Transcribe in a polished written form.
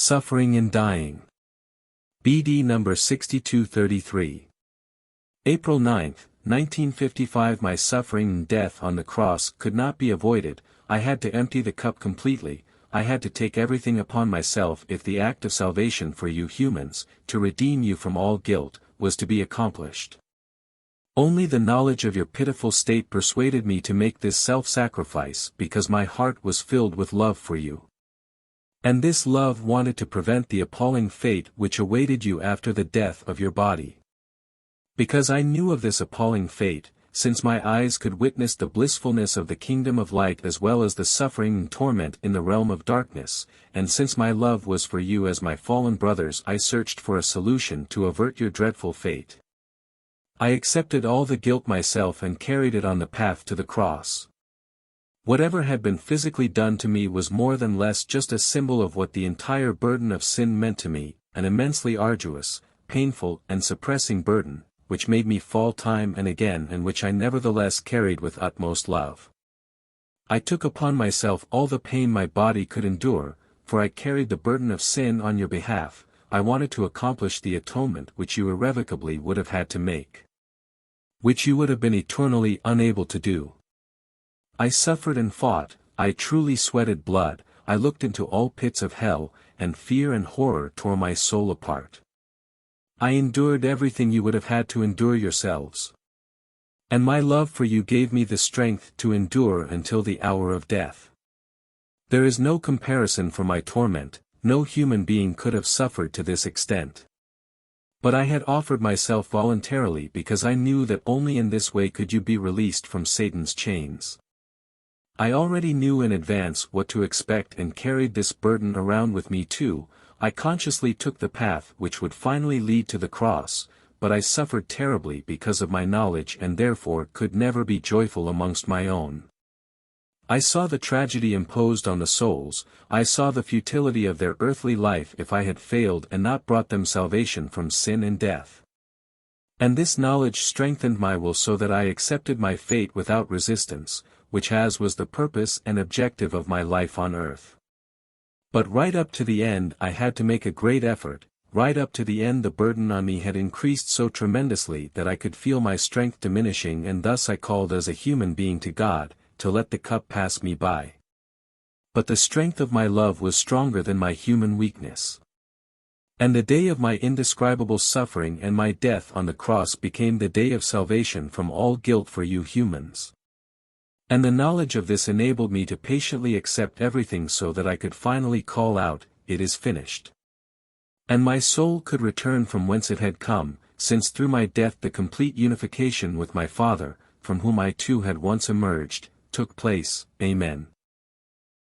Suffering and Dying. BD number 6233. April 9, 1955. My suffering and death on the cross could not be avoided. I had to empty the cup completely. I had to take everything upon myself if the act of salvation for you humans, to redeem you from all guilt, was to be accomplished. Only the knowledge of your pitiful state persuaded me to make this self-sacrifice, because my heart was filled with love for you. And this love wanted to prevent the appalling fate which awaited you after the death of your body. Because I knew of this appalling fate, since my eyes could witness the blissfulness of the kingdom of light as well as the suffering and torment in the realm of darkness, and since my love was for you as my fallen brothers, I searched for a solution to avert your dreadful fate. I accepted all the guilt myself and carried it on the path to the cross. Whatever had been physically done to me was more than less just a symbol of what the entire burden of sin meant to me, an immensely arduous, painful and suppressing burden, which made me fall time and again and which I nevertheless carried with utmost love. I took upon myself all the pain my body could endure, for I carried the burden of sin on your behalf. I wanted to accomplish the atonement which you irrevocably would have had to make, which you would have been eternally unable to do. I suffered and fought, I truly sweated blood, I looked into all pits of hell, and fear and horror tore my soul apart. I endured everything you would have had to endure yourselves. And my love for you gave me the strength to endure until the hour of death. There is no comparison for my torment, no human being could have suffered to this extent. But I had offered myself voluntarily because I knew that only in this way could you be released from Satan's chains. I already knew in advance what to expect and carried this burden around with me too. I consciously took the path which would finally lead to the cross, but I suffered terribly because of my knowledge and therefore could never be joyful amongst my own. I saw the tragedy imposed on the souls, I saw the futility of their earthly life if I had failed and not brought them salvation from sin and death. And this knowledge strengthened my will so that I accepted my fate without resistance, which was the purpose and objective of my life on earth. But right up to the end I had to make a great effort. Right up to the end the burden on me had increased so tremendously that I could feel my strength diminishing, and thus I called as a human being to God, to let the cup pass me by. But the strength of my love was stronger than my human weakness. And the day of my indescribable suffering and my death on the cross became the day of salvation from all guilt for you humans. And the knowledge of this enabled me to patiently accept everything so that I could finally call out, "It is finished." And my soul could return from whence it had come, since through my death the complete unification with my Father, from whom I too had once emerged, took place. Amen.